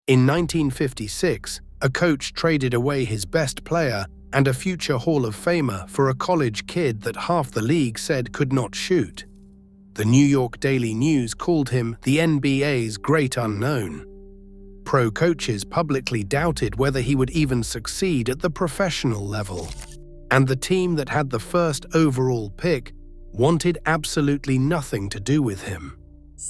In 1956, a coach traded away his best player and a future Hall of Famer for a college kid that half the league said could not shoot. The New York Daily News called him the NBA's great unknown. Pro coaches publicly doubted whether he would even succeed at the professional level. And the team that had the first overall pick wanted absolutely nothing to do with him.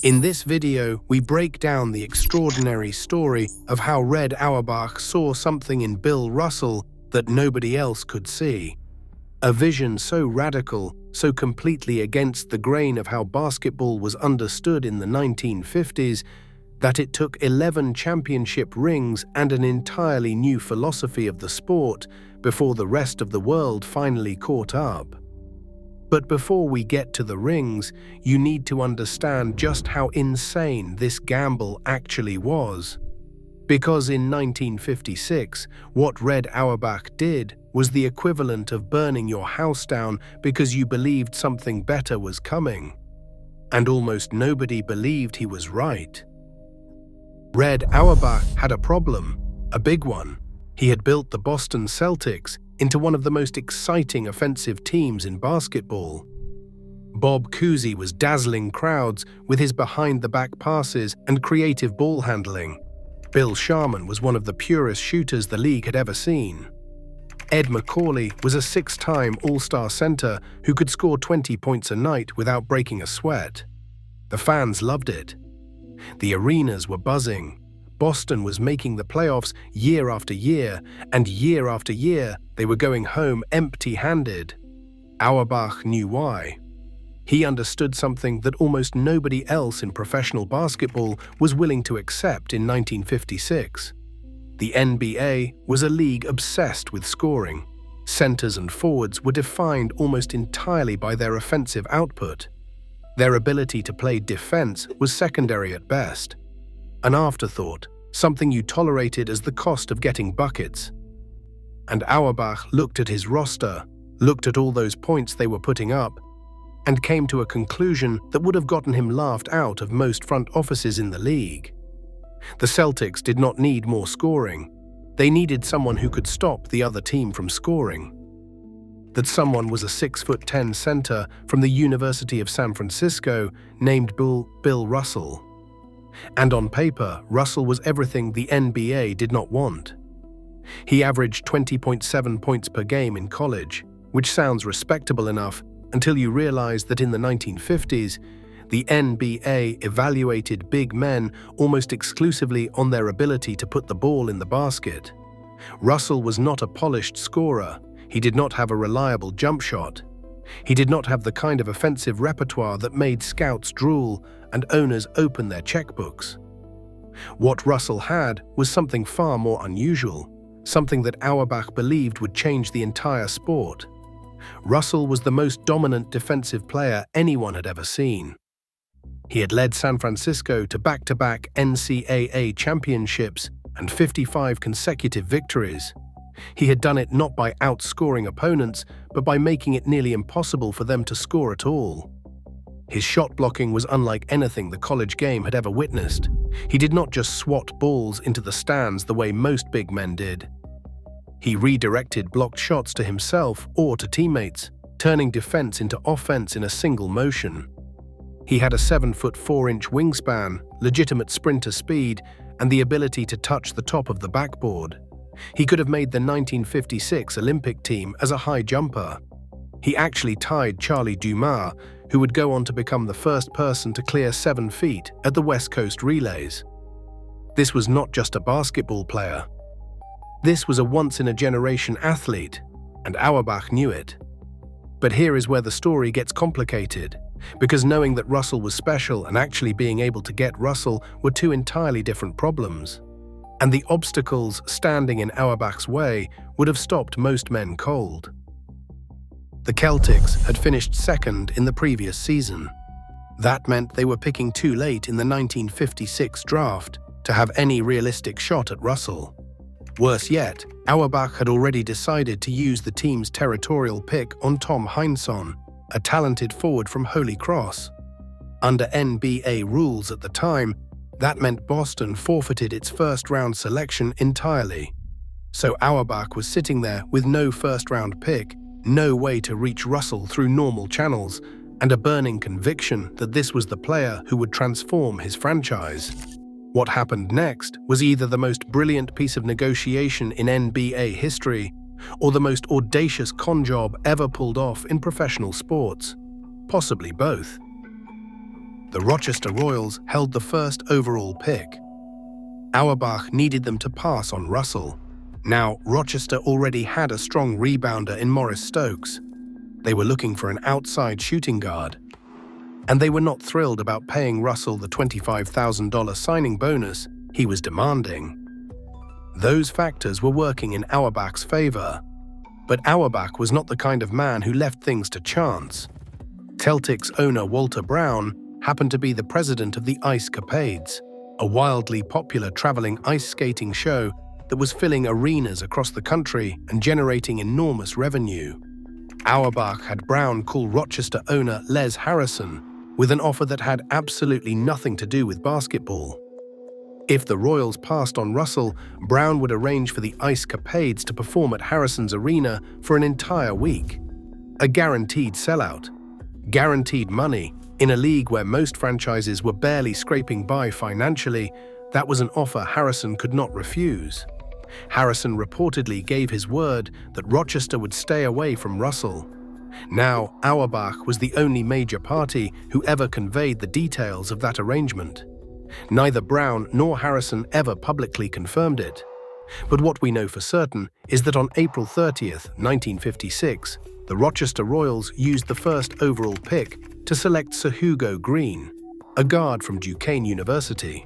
In this video, we break down the extraordinary story of how Red Auerbach saw something in Bill Russell that nobody else could see. A vision so radical, so completely against the grain of how basketball was understood in the 1950s, that it took 11 championship rings and an entirely new philosophy of the sport before the rest of the world finally caught up. But before we get to the rings, you need to understand just how insane this gamble actually was. Because in 1956, what Red Auerbach did was the equivalent of burning your house down because you believed something better was coming. And almost nobody believed he was right. Red Auerbach had a problem, a big one. He had built the Boston Celtics into one of the most exciting offensive teams in basketball. Bob Cousy was dazzling crowds with his behind-the-back passes and creative ball handling. Bill Sharman was one of the purest shooters the league had ever seen. Ed McCauley was a 6-time All-Star center who could score 20 points a night without breaking a sweat. The fans loved it. The arenas were buzzing. Boston was making the playoffs year after year, and year after year, they were going home empty-handed. Auerbach knew why. He understood something that almost nobody else in professional basketball was willing to accept in 1956. The NBA was a league obsessed with scoring. Centers and forwards were defined almost entirely by their offensive output. Their ability to play defense was secondary at best. An afterthought, something you tolerated as the cost of getting buckets. And Auerbach looked at his roster, looked at all those points they were putting up, and came to a conclusion that would have gotten him laughed out of most front offices in the league. The Celtics did not need more scoring. They needed someone who could stop the other team from scoring. That someone was a 6'10" center from the University of San Francisco named Bill Russell. And on paper, Russell was everything the NBA did not want. He averaged 20.7 points per game in college, which sounds respectable enough until you realize that in the 1950s, the NBA evaluated big men almost exclusively on their ability to put the ball in the basket. Russell was not a polished scorer. He did not have a reliable jump shot. He did not have the kind of offensive repertoire that made scouts drool and owners open their checkbooks. What Russell had was something far more unusual, something that Auerbach believed would change the entire sport. Russell was the most dominant defensive player anyone had ever seen. He had led San Francisco to back-to-back NCAA championships and 55 consecutive victories. He had done it not by outscoring opponents, but by making it nearly impossible for them to score at all. His shot blocking was unlike anything the college game had ever witnessed. He did not just swat balls into the stands the way most big men did. He redirected blocked shots to himself or to teammates, turning defense into offense in a single motion. He had a 7'4" wingspan, legitimate sprinter speed, and the ability to touch the top of the backboard. He could have made the 1956 Olympic team as a high jumper. He actually tied Charlie Dumas, who would go on to become the first person to clear 7 feet at the West Coast Relays. This was not just a basketball player. This was a once-in-a-generation athlete, and Auerbach knew it. But here is where the story gets complicated, because knowing that Russell was special and actually being able to get Russell were two entirely different problems. And the obstacles standing in Auerbach's way would have stopped most men cold. The Celtics had finished second in the previous season. That meant they were picking too late in the 1956 draft to have any realistic shot at Russell. Worse yet, Auerbach had already decided to use the team's territorial pick on Tom Heinsohn, a talented forward from Holy Cross. Under NBA rules at the time, That meant Boston forfeited its first-round selection entirely. So Auerbach was sitting there with no first-round pick, no way to reach Russell through normal channels, and a burning conviction that this was the player who would transform his franchise. What happened next was either the most brilliant piece of negotiation in NBA history or the most audacious con job ever pulled off in professional sports. Possibly both. The Rochester Royals held the first overall pick. Auerbach needed them to pass on Russell. Now, Rochester already had a strong rebounder in Morris Stokes. They were looking for an outside shooting guard. And they were not thrilled about paying Russell the $25,000 signing bonus he was demanding. Those factors were working in Auerbach's favor. But Auerbach was not the kind of man who left things to chance. Celtics owner Walter Brown happened to be the president of the Ice Capades, a wildly popular traveling ice skating show that was filling arenas across the country and generating enormous revenue. Auerbach had Brown call Rochester owner Les Harrison with an offer that had absolutely nothing to do with basketball. If the Royals passed on Russell, Brown would arrange for the Ice Capades to perform at Harrison's arena for an entire week. A guaranteed sellout. Guaranteed money. In a league where most franchises were barely scraping by financially, that was an offer Harrison could not refuse. Harrison reportedly gave his word that Rochester would stay away from Russell. Now, Auerbach was the only major party who ever conveyed the details of that arrangement. Neither Brown nor Harrison ever publicly confirmed it. But what we know for certain is that on April 30th, 1956, the Rochester Royals used the first overall pick to select Sir Hugo Green, a guard from Duquesne University.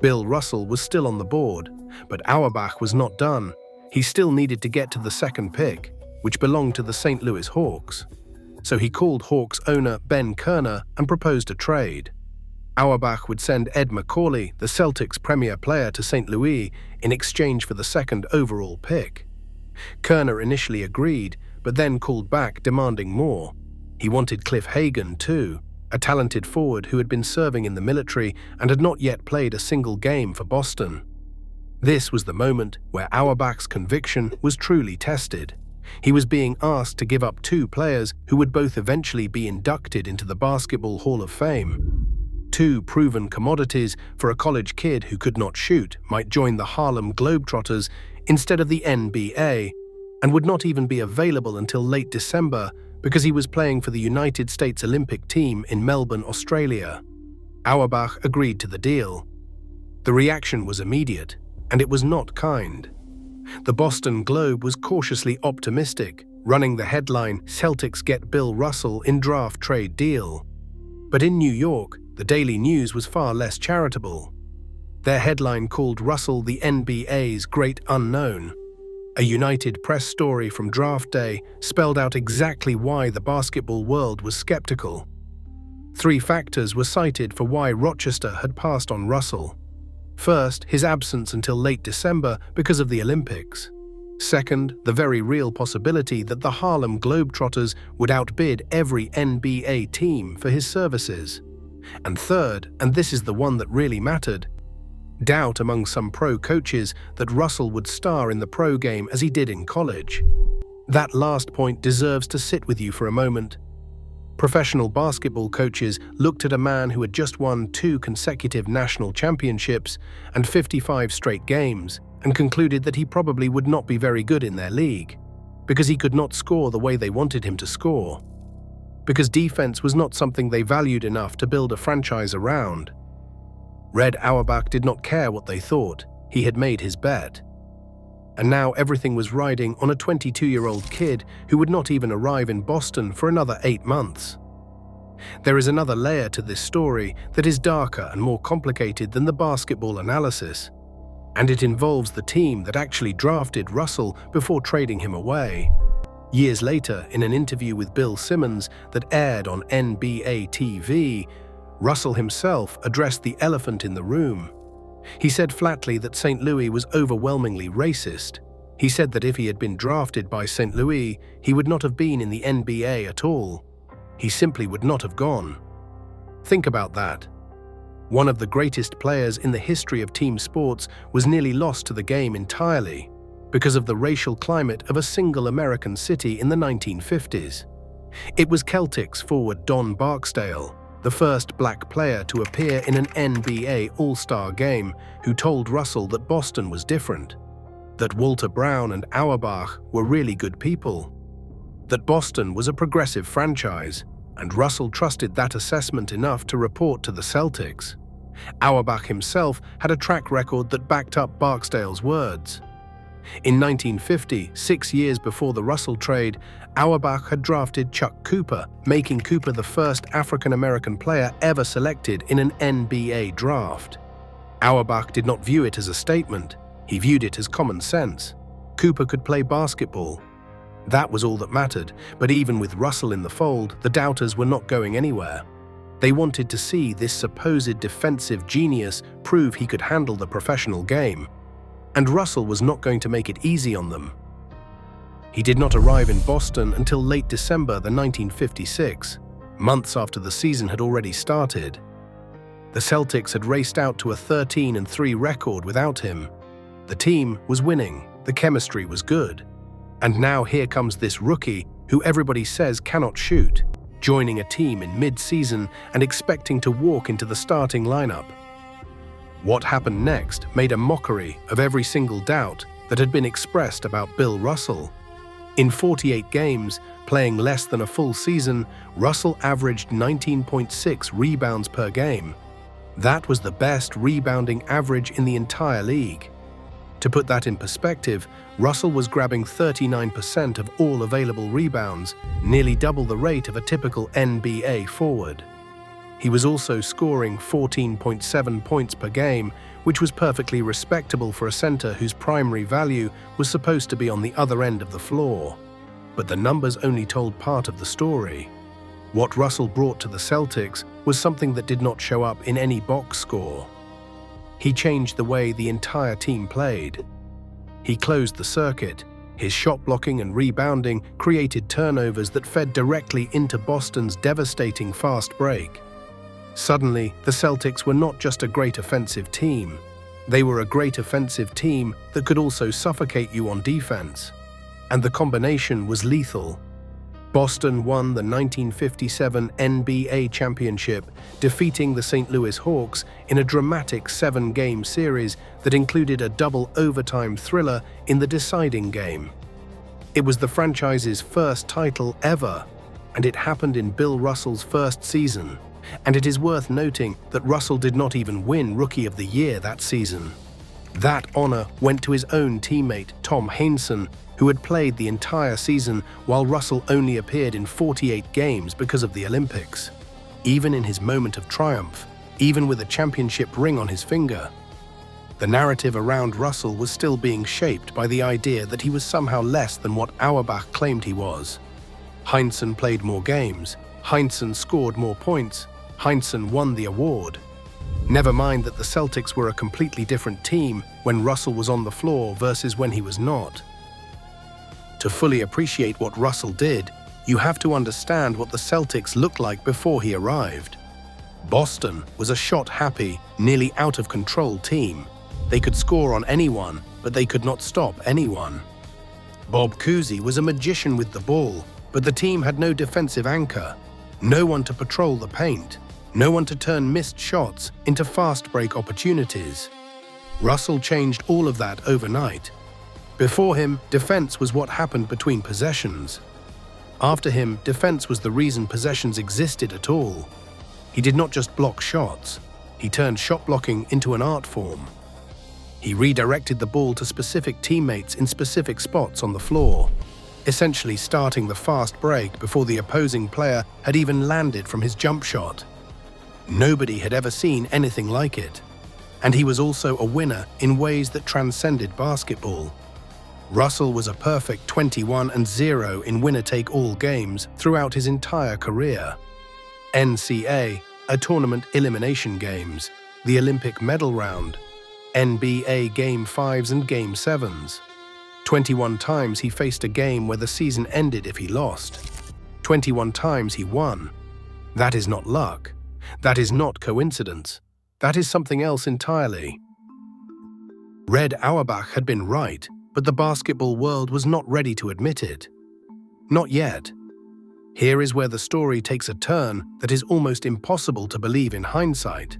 Bill Russell was still on the board, but Auerbach was not done. He still needed to get to the second pick, which belonged to the St. Louis Hawks. So he called Hawks owner Ben Kerner and proposed a trade. Auerbach would send Ed McCauley, the Celtics' premier player, to St. Louis in exchange for the second overall pick. Kerner initially agreed, but then called back demanding more. He wanted Cliff Hagan too, a talented forward who had been serving in the military and had not yet played a single game for Boston. This was the moment where Auerbach's conviction was truly tested. He was being asked to give up two players who would both eventually be inducted into the Basketball Hall of Fame. Two proven commodities for a college kid who could not shoot might join the Harlem Globetrotters instead of the NBA, and would not even be available until late December because he was playing for the United States Olympic team in Melbourne, Australia. Auerbach agreed to the deal. The reaction was immediate, and it was not kind. The Boston Globe was cautiously optimistic, running the headline, "Celtics get Bill Russell in draft trade deal." But in New York, the Daily News was far less charitable. Their headline called Russell the NBA's great unknown. A United Press story from draft day spelled out exactly why the basketball world was skeptical. Three factors were cited for why Rochester had passed on Russell. First, his absence until late December because of the Olympics. Second, the very real possibility that the Harlem Globetrotters would outbid every NBA team for his services. And third, and this is the one that really mattered, doubt among some pro coaches that Russell would star in the pro game as he did in college. That last point deserves to sit with you for a moment. Professional basketball coaches looked at a man who had just won 2 consecutive national championships and 55 straight games and concluded that he probably would not be very good in their league, because he could not score the way they wanted him to score, because defense was not something they valued enough to build a franchise around. Red Auerbach did not care what they thought. He had made his bet. And now everything was riding on a 22-year-old kid who would not even arrive in Boston for another 8 months. There is another layer to this story that is darker and more complicated than the basketball analysis, and it involves the team that actually drafted Russell before trading him away. Years later, in an interview with Bill Simmons that aired on NBA TV, Russell himself addressed the elephant in the room. He said flatly that St. Louis was overwhelmingly racist. He said that if he had been drafted by St. Louis, he would not have been in the NBA at all. He simply would not have gone. Think about that. One of the greatest players in the history of team sports was nearly lost to the game entirely because of the racial climate of a single American city in the 1950s. It was Celtics forward Don Barksdale, the first black player to appear in an NBA All-Star game, who told Russell that Boston was different, that Walter Brown and Auerbach were really good people, that Boston was a progressive franchise, and Russell trusted that assessment enough to report to the Celtics. Auerbach himself had a track record that backed up Barksdale's words. In 1950, 6 years before the Russell trade, Auerbach had drafted Chuck Cooper, making Cooper the first African-American player ever selected in an NBA draft. Auerbach did not view it as a statement. He viewed it as common sense. Cooper could play basketball. That was all that mattered, but even with Russell in the fold, the doubters were not going anywhere. They wanted to see this supposed defensive genius prove he could handle the professional game. And Russell was not going to make it easy on them. He did not arrive in Boston until late December 1956, months after the season had already started. The Celtics had raced out to a 13-3 record without him. The team was winning, the chemistry was good. And now here comes this rookie who everybody says cannot shoot, joining a team in mid-season and expecting to walk into the starting lineup. What happened next made a mockery of every single doubt that had been expressed about Bill Russell. In 48 games, playing less than a full season, Russell averaged 19.6 rebounds per game. That was the best rebounding average in the entire league. To put that in perspective, Russell was grabbing 39% of all available rebounds, nearly double the rate of a typical NBA forward. He was also scoring 14.7 points per game, which was perfectly respectable for a center whose primary value was supposed to be on the other end of the floor. But the numbers only told part of the story. What Russell brought to the Celtics was something that did not show up in any box score. He changed the way the entire team played. He closed the circuit. His shot blocking and rebounding created turnovers that fed directly into Boston's devastating fast break. Suddenly, the Celtics were not just a great offensive team. They were a great offensive team that could also suffocate you on defense. And the combination was lethal. Boston won the 1957 NBA championship, defeating the St. Louis Hawks in a dramatic 7-game series that included a double overtime thriller in the deciding game. It was the franchise's first title ever, and it happened in Bill Russell's first season. And it is worth noting that Russell did not even win Rookie of the Year that season. That honor went to his own teammate, Tom Heinsohn, who had played the entire season while Russell only appeared in 48 games because of the Olympics. Even in his moment of triumph, even with a championship ring on his finger, the narrative around Russell was still being shaped by the idea that he was somehow less than what Auerbach claimed he was. Heinsohn played more games, Heinsohn scored more points, Heinsohn won the award. Never mind that the Celtics were a completely different team when Russell was on the floor versus when he was not. To fully appreciate what Russell did, you have to understand what the Celtics looked like before he arrived. Boston was a shot-happy, nearly out-of-control team. They could score on anyone, but they could not stop anyone. Bob Cousy was a magician with the ball, but the team had no defensive anchor, no one to patrol the paint, no one to turn missed shots into fast break opportunities. Russell changed all of that overnight. Before him, defense was what happened between possessions. After him, defense was the reason possessions existed at all. He did not just block shots, he turned shot blocking into an art form. He redirected the ball to specific teammates in specific spots on the floor, essentially starting the fast break before the opposing player had even landed from his jump shot. Nobody had ever seen anything like it. And he was also a winner in ways that transcended basketball. Russell was a perfect 21-0 in winner-take-all games throughout his entire career. NCAA, a tournament elimination games, the Olympic medal round, NBA Game 5s and Game 7s. 21 times he faced a game where the season ended if he lost. 21 times he won. That is not luck. That is not coincidence. That is something else entirely. Red Auerbach had been right, but the basketball world was not ready to admit it. Not yet. Here is where the story takes a turn that is almost impossible to believe in hindsight.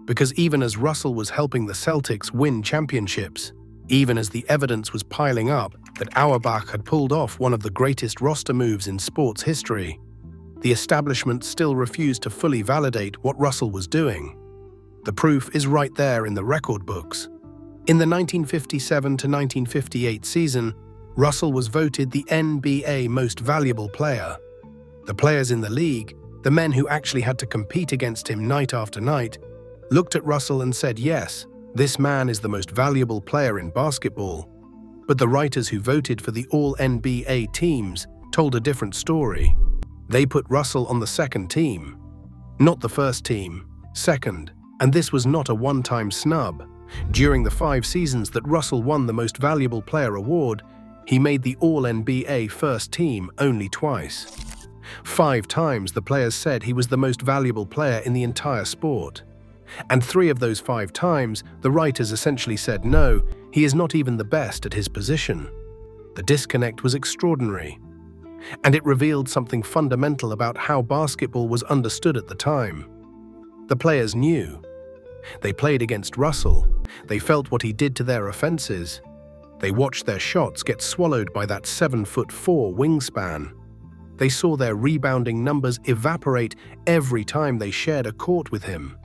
Because even as Russell was helping the Celtics win championships, even as the evidence was piling up that Auerbach had pulled off one of the greatest roster moves in sports history, the establishment still refused to fully validate what Russell was doing. The proof is right there in the record books. In the 1957 to 1958 season, Russell was voted the NBA Most Valuable Player. The players in the league, the men who actually had to compete against him night after night, looked at Russell and said, yes, this man is the most valuable player in basketball. But the writers who voted for the All-NBA teams told a different story. They put Russell on the second team. Not the first team, second. And this was not a one-time snub. During the 5 seasons that Russell won the Most Valuable Player award, he made the All-NBA first team only twice. 5 times the players said he was the most valuable player in the entire sport. And 3 of those 5 times, the writers essentially said no, he is not even the best at his position. The disconnect was extraordinary. And it revealed something fundamental about how basketball was understood at the time. The players knew. They played against Russell. They felt what he did to their offenses. They watched their shots get swallowed by that 7'4" wingspan. They saw their rebounding numbers evaporate every time they shared a court with him.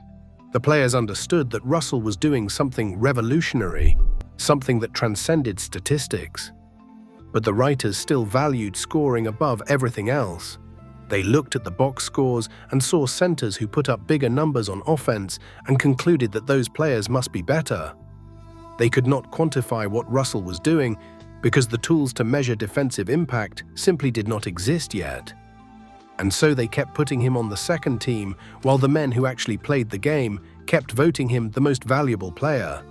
The players understood that Russell was doing something revolutionary, something that transcended statistics. But the writers still valued scoring above everything else. They looked at the box scores and saw centers who put up bigger numbers on offense and concluded that those players must be better. They could not quantify what Russell was doing because the tools to measure defensive impact simply did not exist yet. And so they kept putting him on the second team, while the men who actually played the game kept voting him the most valuable player.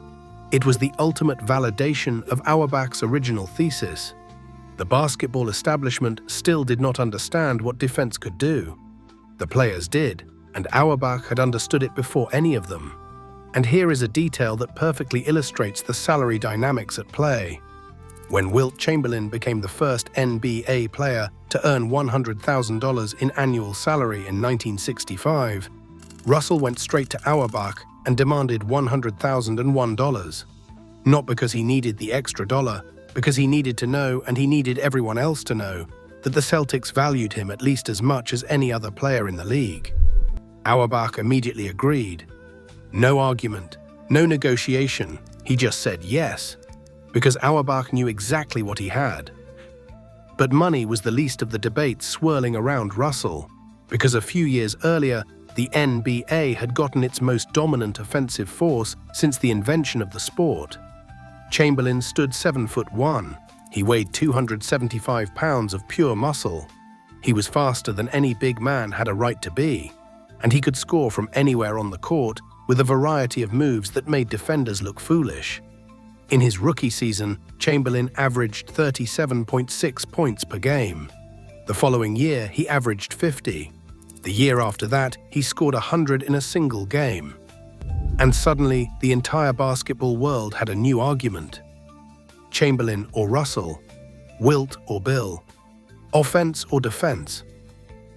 It was the ultimate validation of Auerbach's original thesis. The basketball establishment still did not understand what defense could do. The players did, and Auerbach had understood it before any of them. And here is a detail that perfectly illustrates the salary dynamics at play. When Wilt Chamberlain became the first NBA player to earn $100,000 in annual salary in 1965, Russell went straight to Auerbach and demanded $100,001. Not because he needed the extra dollar, because he needed to know, and he needed everyone else to know, that the Celtics valued him at least as much as any other player in the league. Auerbach immediately agreed. No argument, no negotiation, he just said yes, because Auerbach knew exactly what he had. But money was the least of the debates swirling around Russell, because a few years earlier, the NBA had gotten its most dominant offensive force since the invention of the sport. Chamberlain stood 7'1". He weighed 275 pounds of pure muscle. He was faster than any big man had a right to be, and he could score from anywhere on the court with a variety of moves that made defenders look foolish. In his rookie season, Chamberlain averaged 37.6 points per game. The following year, he averaged 50. The year after that, he scored 100 in a single game. And suddenly, the entire basketball world had a new argument. Chamberlain or Russell, Wilt or Bill, offense or defense.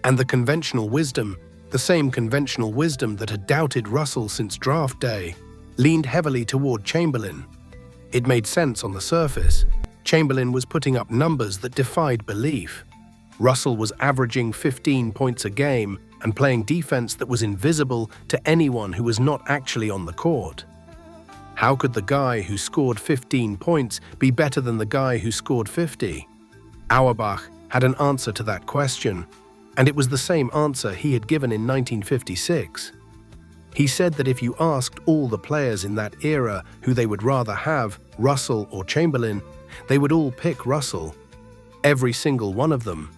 And the conventional wisdom, the same conventional wisdom that had doubted Russell since draft day, leaned heavily toward Chamberlain. It made sense on the surface. Chamberlain was putting up numbers that defied belief. Russell was averaging 15 points a game and playing defense that was invisible to anyone who was not actually on the court. How could the guy who scored 15 points be better than the guy who scored 50? Auerbach had an answer to that question, and it was the same answer he had given in 1956. He said that if you asked all the players in that era who they would rather have, Russell or Chamberlain, they would all pick Russell. Every single one of them.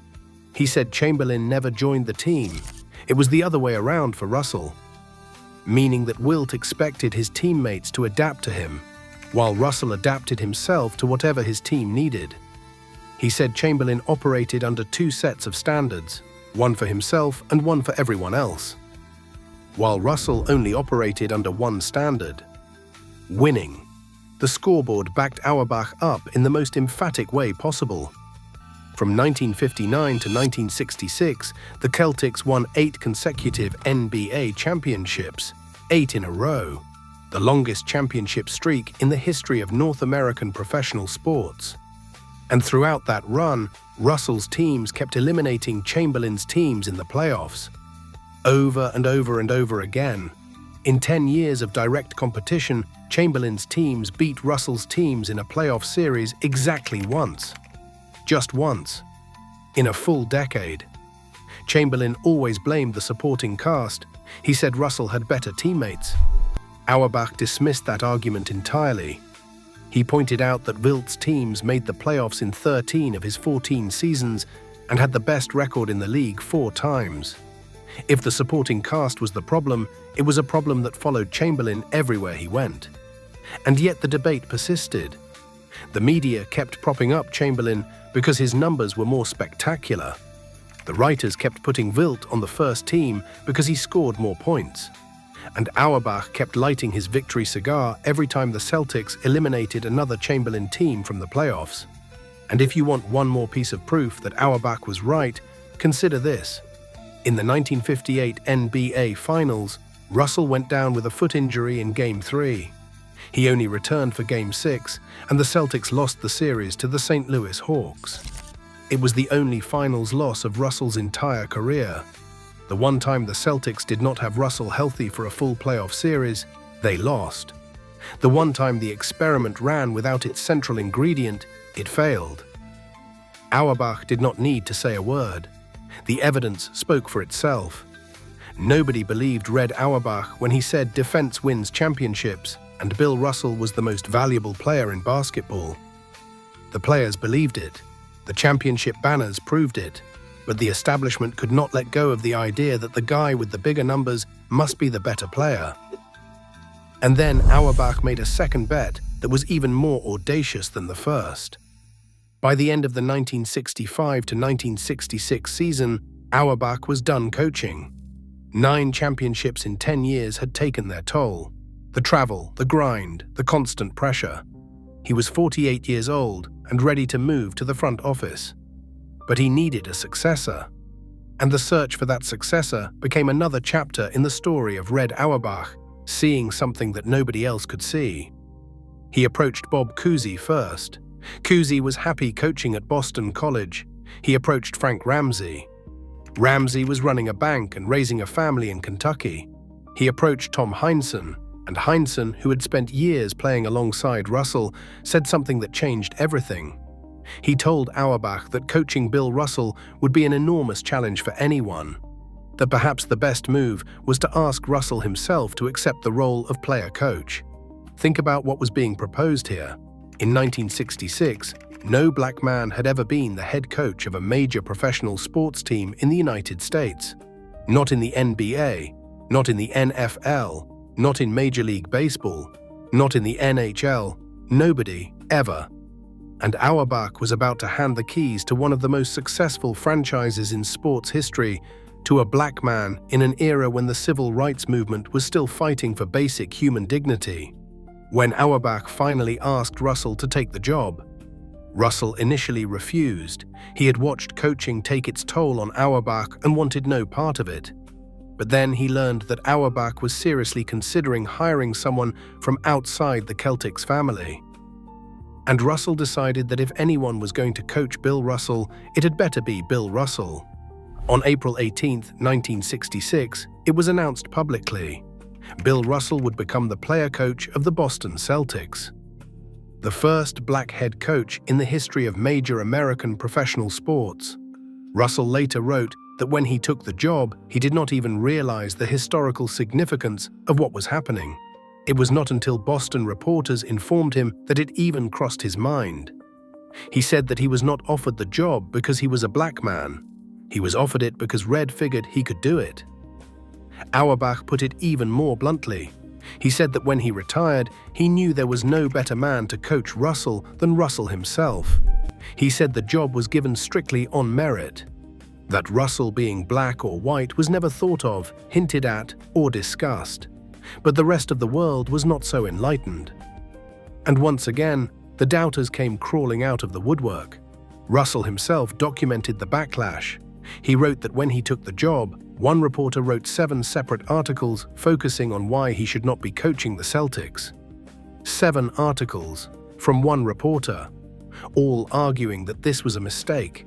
He said Chamberlain never joined the team. It was the other way around for Russell, meaning that Wilt expected his teammates to adapt to him, while Russell adapted himself to whatever his team needed. He said Chamberlain operated under 2 sets of standards, one for himself and one for everyone else. while Russell only operated under one standard: winning. The scoreboard backed Auerbach up in the most emphatic way possible. From 1959 to 1966, the Celtics won 8 consecutive NBA championships, 8 in a row, the longest championship streak in the history of North American professional sports. And throughout that run, Russell's teams kept eliminating Chamberlain's teams in the playoffs. Over and over and over again. In 10 years of direct competition, Chamberlain's teams beat Russell's teams in a playoff series exactly once. Just once. In a full decade. Chamberlain always blamed the supporting cast. He said Russell had better teammates. Auerbach dismissed that argument entirely. He pointed out that Wilt's teams made the playoffs in 13 of his 14 seasons and had the best record in the league 4 times. If the supporting cast was the problem, it was a problem that followed Chamberlain everywhere he went. And yet the debate persisted. The media kept propping up Chamberlain because his numbers were more spectacular. The writers kept putting Wilt on the first team because he scored more points. And Auerbach kept lighting his victory cigar every time the Celtics eliminated another Chamberlain team from the playoffs. And if you want one more piece of proof that Auerbach was right, consider this. In the 1958 NBA Finals, Russell went down with a foot injury in Game 3. He only returned for Game 6, and the Celtics lost the series to the St. Louis Hawks. It was the only finals loss of Russell's entire career. The one time the Celtics did not have Russell healthy for a full playoff series, they lost. The one time the experiment ran without its central ingredient, it failed. Auerbach did not need to say a word. The evidence spoke for itself. Nobody believed Red Auerbach when he said defense wins championships and Bill Russell was the most valuable player in basketball. The players believed it. The championship banners proved it. But the establishment could not let go of the idea that the guy with the bigger numbers must be the better player. And then Auerbach made a second bet that was even more audacious than the first. By the end of the 1965 to 1966 season, Auerbach was done coaching. 9 championships in 10 years had taken their toll. The travel, the grind, the constant pressure. He was 48 years old and ready to move to the front office. But he needed a successor. And the search for that successor became another chapter in the story of Red Auerbach, seeing something that nobody else could see. He approached Bob Cousy first. Cousy was happy coaching at Boston College. He approached Frank Ramsey. Ramsey was running a bank and raising a family in Kentucky. He approached Tom Heinsohn, and Heinsohn, who had spent years playing alongside Russell, said something that changed everything. He told Auerbach that coaching Bill Russell would be an enormous challenge for anyone, that perhaps the best move was to ask Russell himself to accept the role of player-coach. Think about what was being proposed here. In 1966, no black man had ever been the head coach of a major professional sports team in the United States. Not in the NBA, not in the NFL, not in Major League Baseball, not in the NHL, nobody, ever. And Auerbach was about to hand the keys to one of the most successful franchises in sports history to a black man in an era when the civil rights movement was still fighting for basic human dignity. When Auerbach finally asked Russell to take the job, Russell initially refused. He had watched coaching take its toll on Auerbach and wanted no part of it. But then he learned that Auerbach was seriously considering hiring someone from outside the Celtics family. And Russell decided that if anyone was going to coach Bill Russell, it had better be Bill Russell. On April 18, 1966, it was announced publicly. Bill Russell would become the player coach of the Boston Celtics. The first black head coach in the history of major American professional sports. Russell later wrote that when he took the job, he did not even realize the historical significance of what was happening. It was not until Boston reporters informed him that it even crossed his mind. He said that he was not offered the job because he was a black man. He was offered it because Red figured he could do it. Auerbach put it even more bluntly. He said that when he retired, he knew there was no better man to coach Russell than Russell himself. He said the job was given strictly on merit. That Russell being black or white was never thought of, hinted at, or discussed. But the rest of the world was not so enlightened. And once again, the doubters came crawling out of the woodwork. Russell himself documented the backlash. He wrote that when he took the job, one reporter wrote 7 separate articles focusing on why he should not be coaching the Celtics. 7 articles from one reporter, all arguing that this was a mistake,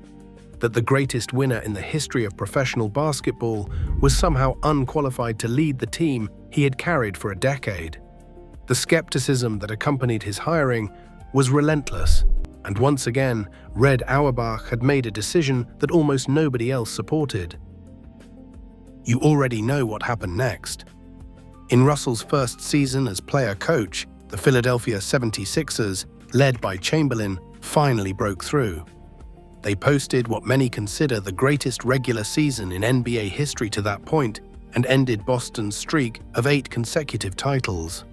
that the greatest winner in the history of professional basketball was somehow unqualified to lead the team he had carried for a decade. The skepticism that accompanied his hiring was relentless, and once again, Red Auerbach had made a decision that almost nobody else supported. You already know what happened next. In Russell's first season as player-coach, the Philadelphia 76ers, led by Chamberlain, finally broke through. They posted what many consider the greatest regular season in NBA history to that point and ended Boston's streak of 8 consecutive titles.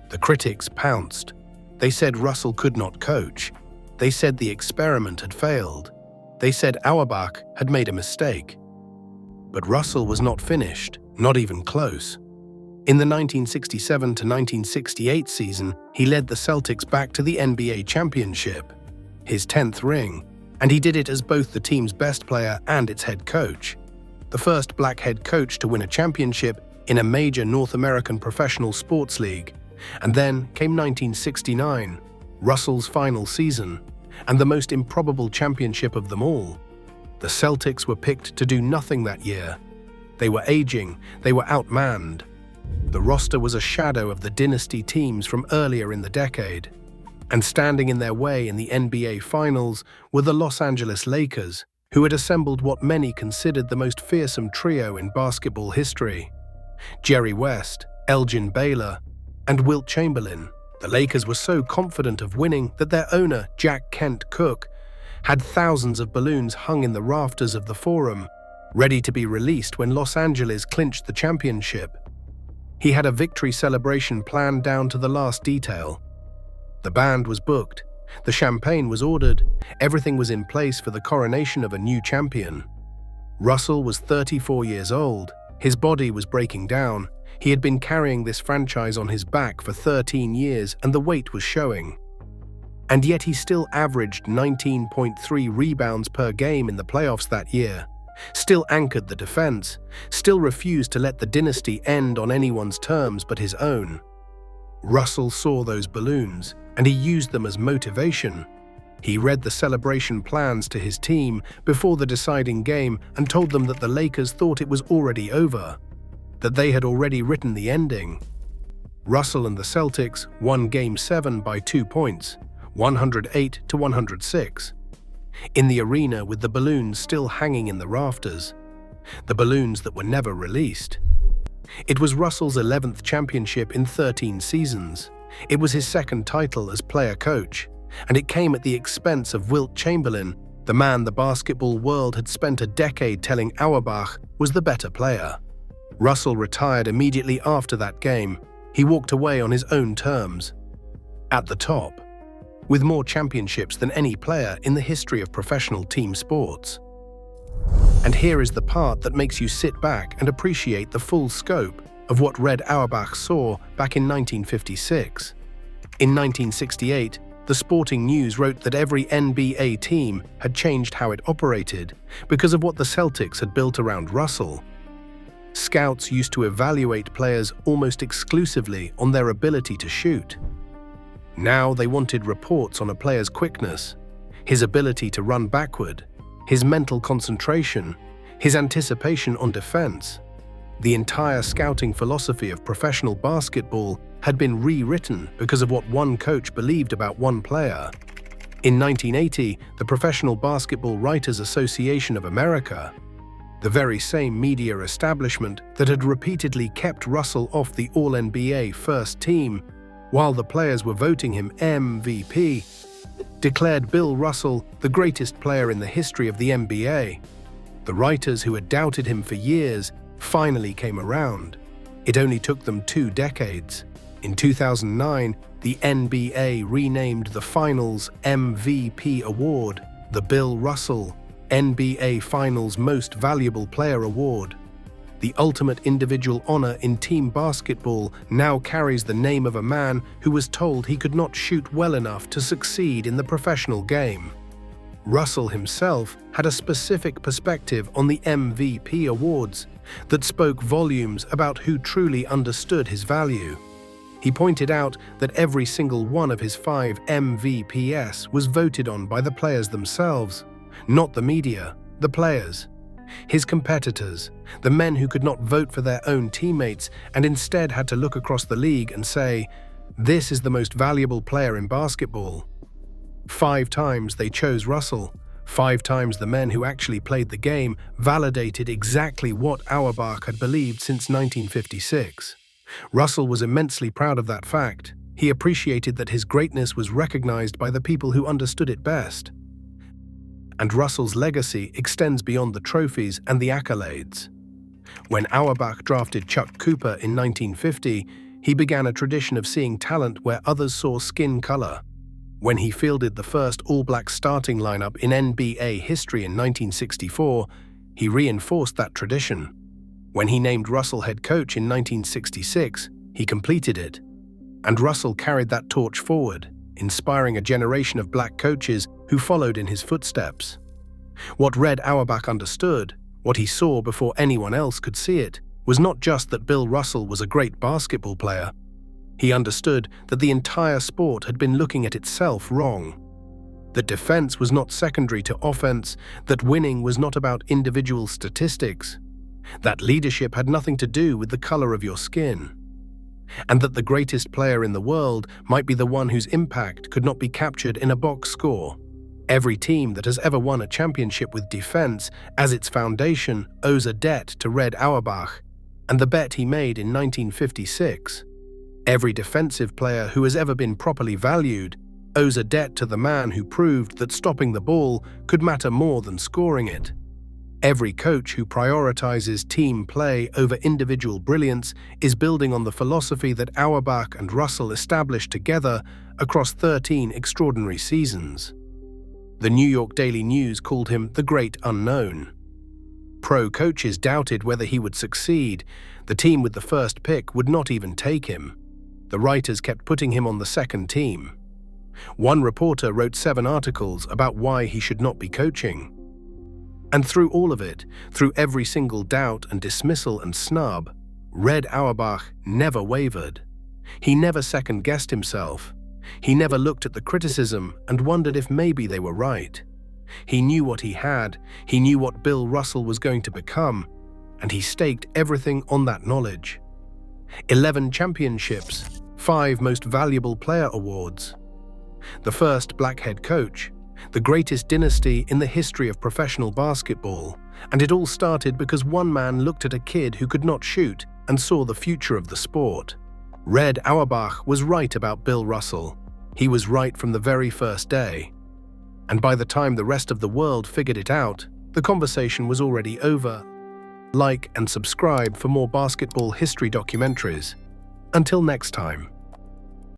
The critics pounced. They said Russell could not coach. They said the experiment had failed. They said Auerbach had made a mistake. But Russell was not finished, not even close. In the 1967-1968 season, he led the Celtics back to the NBA championship, his 10th ring, and he did it as both the team's best player and its head coach. The first black head coach to win a championship in a major North American professional sports league. And then came 1969, Russell's final season, and the most improbable championship of them all. The Celtics were picked to do nothing that year. They were aging, they were outmanned. The roster was a shadow of the Dynasty teams from earlier in the decade. And standing in their way in the NBA Finals were the Los Angeles Lakers, who had assembled what many considered the most fearsome trio in basketball history. Jerry West, Elgin Baylor, and Wilt Chamberlain. The Lakers were so confident of winning that their owner, Jack Kent Cooke, had thousands of balloons hung in the rafters of the Forum, ready to be released when Los Angeles clinched the championship. He had a victory celebration planned down to the last detail. The band was booked, the champagne was ordered, everything was in place for the coronation of a new champion. Russell was 34 years old, his body was breaking down. He had been carrying this franchise on his back for 13 years and the weight was showing. And yet he still averaged 19.3 rebounds per game in the playoffs that year, still anchored the defense, still refused to let the dynasty end on anyone's terms but his own. Russell saw those balloons, and he used them as motivation. He read the celebration plans to his team before the deciding game and told them that the Lakers thought it was already over, that they had already written the ending. Russell and the Celtics won Game 7 by 2 points, 108-106, in the arena with the balloons still hanging in the rafters, the balloons that were never released. It was Russell's 11th championship in 13 seasons. It was his second title as player-coach, and it came at the expense of Wilt Chamberlain, the man the basketball world had spent a decade telling Auerbach was the better player. Russell retired immediately after that game. He walked away on his own terms, at the top, with more championships than any player in the history of professional team sports. And here is the part that makes you sit back and appreciate the full scope of what Red Auerbach saw back in 1956. In 1968, the Sporting News wrote that every NBA team had changed how it operated because of what the Celtics had built around Russell. Scouts used to evaluate players almost exclusively on their ability to shoot. Now they wanted reports on a player's quickness, his ability to run backward, his mental concentration, his anticipation on defense. The entire scouting philosophy of professional basketball had been rewritten because of what one coach believed about one player. In 1980, the Professional Basketball Writers Association of America, the very same media establishment that had repeatedly kept Russell off the All-NBA first team while the players were voting him MVP, declared Bill Russell the greatest player in the history of the NBA. The writers who had doubted him for years finally came around. It only took them 2 decades. In 2009, the NBA renamed the Finals MVP award the Bill Russell NBA Finals Most Valuable Player award. The ultimate individual honor in team basketball now carries the name of a man who was told he could not shoot well enough to succeed in the professional game. Russell himself had a specific perspective on the MVP awards that spoke volumes about who truly understood his value. He pointed out that every single one of his 5 MVPs was voted on by the players themselves, not the media, the players. His competitors, the men who could not vote for their own teammates and instead had to look across the league and say, "This is the most valuable player in basketball." 5 times they chose Russell. 5 times the men who actually played the game validated exactly what Auerbach had believed since 1956. Russell was immensely proud of that fact. He appreciated that his greatness was recognized by the people who understood it best. And Russell's legacy extends beyond the trophies and the accolades. When Auerbach drafted Chuck Cooper in 1950, he began a tradition of seeing talent where others saw skin color. When he fielded the first all-black starting lineup in NBA history in 1964, he reinforced that tradition. When he named Russell head coach in 1966, he completed it. And Russell carried that torch forward, inspiring a generation of black coaches who followed in his footsteps. What Red Auerbach understood, what he saw before anyone else could see it, was not just that Bill Russell was a great basketball player. He understood that the entire sport had been looking at itself wrong. That defense was not secondary to offense, that winning was not about individual statistics, that leadership had nothing to do with the color of your skin, and that the greatest player in the world might be the one whose impact could not be captured in a box score. Every team that has ever won a championship with defense as its foundation owes a debt to Red Auerbach and the bet he made in 1956. Every defensive player who has ever been properly valued owes a debt to the man who proved that stopping the ball could matter more than scoring it. Every coach who prioritizes team play over individual brilliance is building on the philosophy that Auerbach and Russell established together across 13 extraordinary seasons. The New York Daily News called him the Great Unknown. Pro coaches doubted whether he would succeed. The team with the first pick would not even take him. The writers kept putting him on the second team. One reporter wrote 7 articles about why he should not be coaching. And through all of it, through every single doubt and dismissal and snub, Red Auerbach never wavered. He never second-guessed himself. He never looked at the criticism and wondered if maybe they were right. He knew what he had, he knew what Bill Russell was going to become, and he staked everything on that knowledge. 11 championships, 5 Most Valuable Player awards. The first black head coach, the greatest dynasty in the history of professional basketball, and it all started because one man looked at a kid who could not shoot and saw the future of the sport. Red Auerbach was right about Bill Russell. He was right from the very first day. And by the time the rest of the world figured it out, the conversation was already over. Like and subscribe for more basketball history documentaries. Until next time.